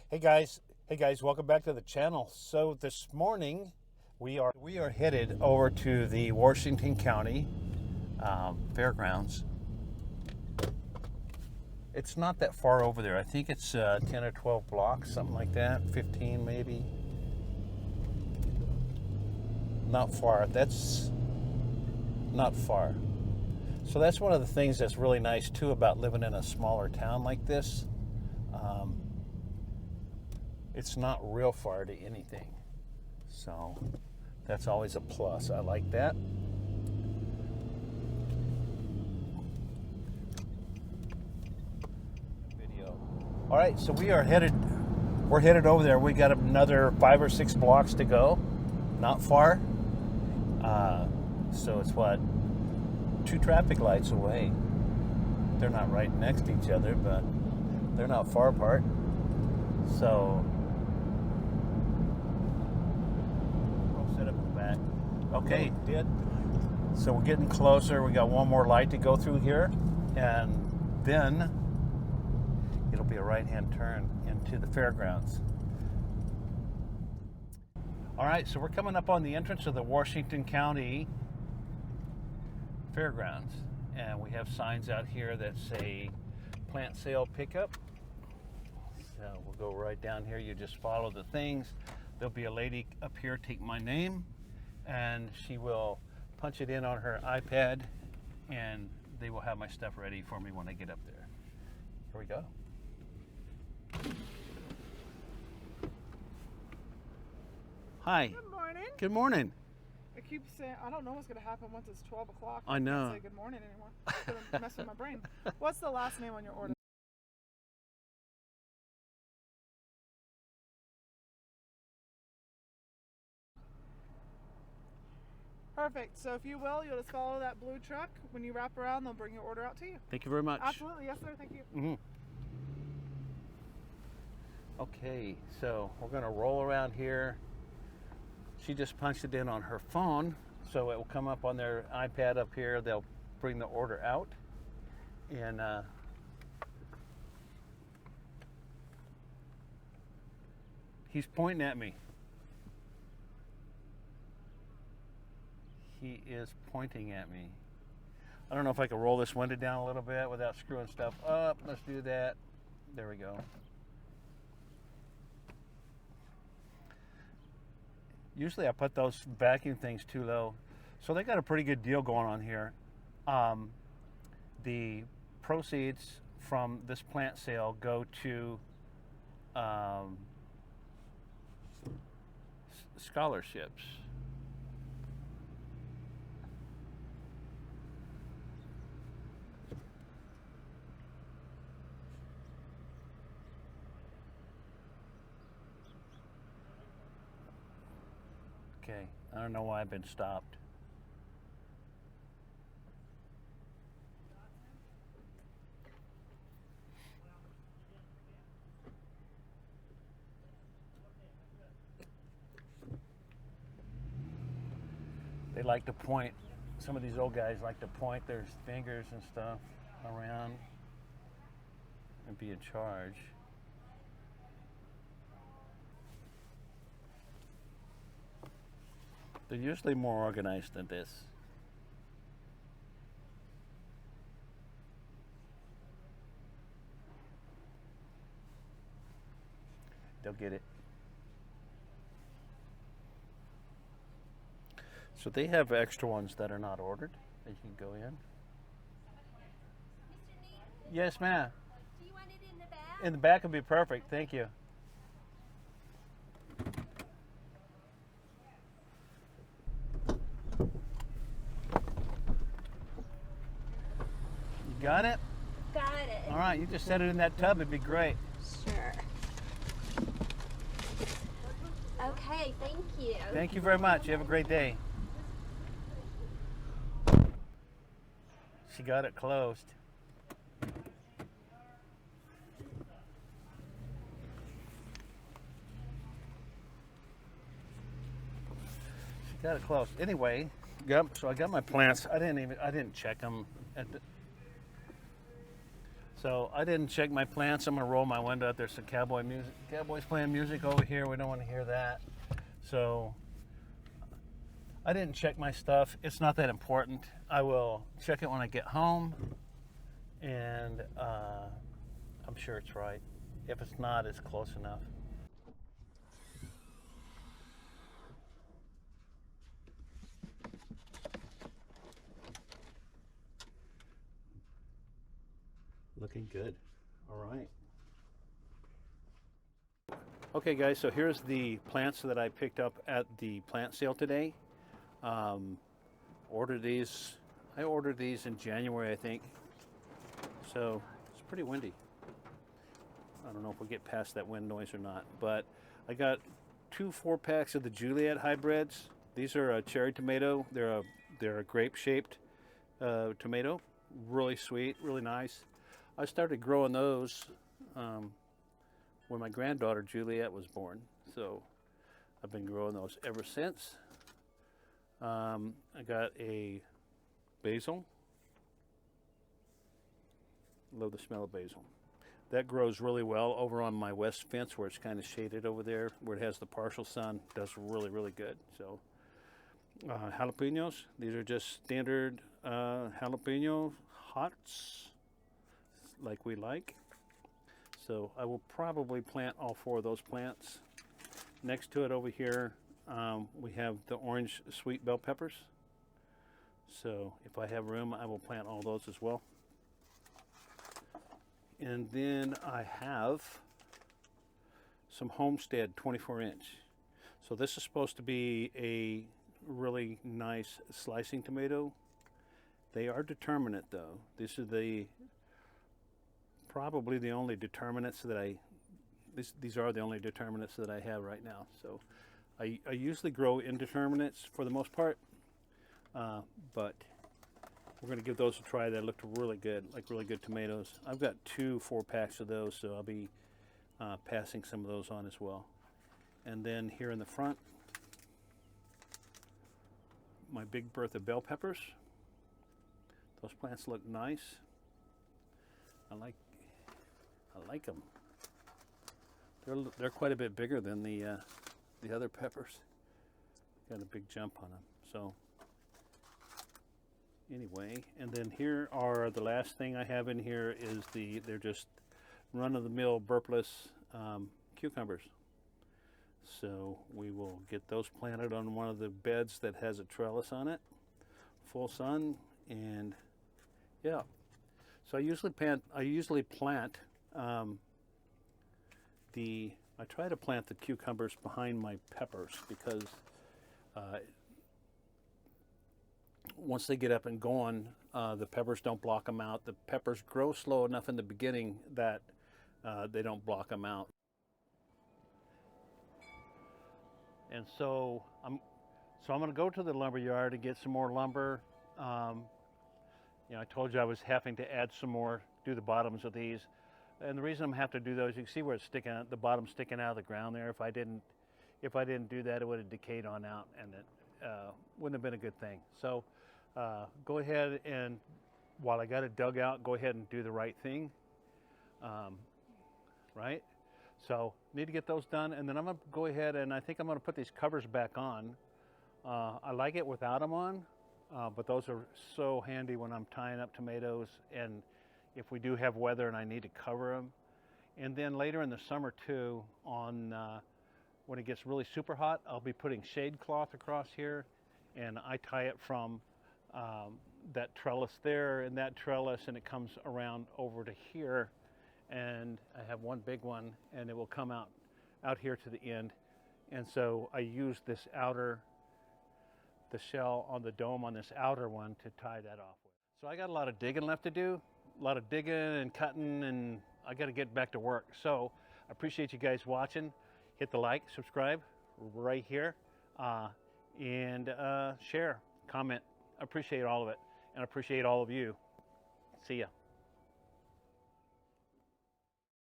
Hey guys, welcome back to the channel. So this morning we are headed over to the Washington County fairgrounds. It's not that far over there. I think it's 10 or 12 blocks, something like that, 15 maybe. Not far. That's not far. So that's one of the things that's really nice too about living in a smaller town like this. It's not real far to anything. So that's always a plus. I like that. Video. All right, so we're headed over there. We got another 5 or 6 blocks to go. Not far. So it's what, 2 traffic lights away. They're not right next to each other, but they're not far apart. So we'll set up in the back. Okay, did. So we're getting closer. We got one more light to go through here, and then it'll be a right-hand turn into the fairgrounds. All right, so we're coming up on the entrance of the Washington County Fairgrounds, and we have signs out here that say plant sale pickup. So we'll go right down here. You just follow the things. There'll be a lady up here take my name, and she will punch it in on her iPad, and they will have my stuff ready for me when I get up there. Here we go. Hi. Good morning. Good morning. I keep saying, I don't know what's going to happen once it's 12 o'clock. I know. I can't say good morning anymore. It's going to mess with my brain. What's the last name on your order? Perfect. So if you will, you'll just follow that blue truck. When you wrap around, they'll bring your order out to you. Thank you very much. Absolutely. Yes, sir. Thank you. Mm-hmm. Okay, so we're going to roll around here. She just punched it in on her phone, so it will come up on their iPad up here. They'll bring the order out, and he's pointing at me. He is pointing at me. I don't know if I can roll this window down a little bit without screwing stuff up. Let's do that. There we go. Usually I put those vacuum things too low. So they got a pretty good deal going on here. The proceeds from this plant sale go to scholarships. Okay, I don't know why I've been stopped. They like to point, some of these old guys like to point their fingers and stuff around and be in charge. They're usually more organized than this. They'll get it. So they have extra ones that are not ordered that you can go in. Yes, ma'am. Do you want it in the back? In the back would be perfect. Thank you. You got it? Got it. All right, you just set it in that tub. It'd be great. Sure. Okay, thank you. Thank you very much. You have a great day. She got it closed. She got it closed. Anyway, yep. So I got my plants. I didn't check them at the. So I didn't check my plants. I'm gonna roll my window up. There's some cowboy music. Cowboys playing music over here. We don't want to hear that. So I didn't check my stuff. It's not that important. I will check it when I get home, and I'm sure it's right. If it's not, it's close enough. Looking good. All right. Okay, guys, so here's the plants that I picked up at the plant sale today. Ordered these. I ordered these in January, I think. So it's pretty windy. I don't know if we'll get past that wind noise or not, but I got 2 4-packs of the Juliet hybrids. These are a cherry tomato. They're a grape-shaped tomato. Really sweet, really nice. I started growing those when my granddaughter Juliet was born, so I've been growing those ever since. I got a basil. Love the smell of basil. That grows really well over on my west fence where it's kind of shaded over there, where it has the partial sun. Does really, really good. So jalapenos. These are just standard jalapeno hots, like we like. So I will probably plant all 4 of those plants. Next to it over here, we have the orange sweet bell peppers. So if I have room, I will plant all those as well. And then I have some Homestead 24-inch. So this is supposed to be a really nice slicing tomato. They are determinate though. This is probably the only determinants that these are the only determinants that I have right now. So I usually grow indeterminates for the most part, but we're going to give those a try. They looked really good, like really good tomatoes. I've got 2 4-packs of those, so I'll be passing some of those on as well. And then here in the front, my Big Bertha bell peppers. Those plants look nice. I like them. They're quite a bit bigger than the other peppers. Got a big jump on them. So anyway, and then here are the last thing I have in here is they're just run-of-the-mill burpless cucumbers. So we will get those planted on one of the beds that has a trellis on it, full sun, and yeah. So I usually plant I try to plant the cucumbers behind my peppers because once they get up and going, the peppers don't block them out. The peppers grow slow enough in the beginning that they don't block them out. And so I'm going to go to the lumber yard to get some more lumber. I told you I was having to add some more, do the bottoms of these. And the reason I'm have to do those, you can see where it's sticking out, the bottom sticking out of the ground there. If I didn't do that, it would have decayed on out, and it wouldn't have been a good thing. So go ahead and, while I got it dug out, go ahead and do the right thing. Right? So need to get those done, and then I'm gonna go ahead and I think I'm gonna put these covers back on. I like it without them on, but those are so handy when I'm tying up tomatoes, and if we do have weather and I need to cover them. And then later in the summer too, when it gets really super hot, I'll be putting shade cloth across here, and I tie it from that trellis there and that trellis, and it comes around over to here, and I have one big one, and it will come out here to the end. And so I use this the shell on the dome on this outer one to tie that off with. So I got a lot of digging left to do, a lot of digging and cutting, and I got to get back to work. So I appreciate you guys watching. Hit the like, subscribe right here, and share, comment. I appreciate all of it, and I appreciate all of you. See ya.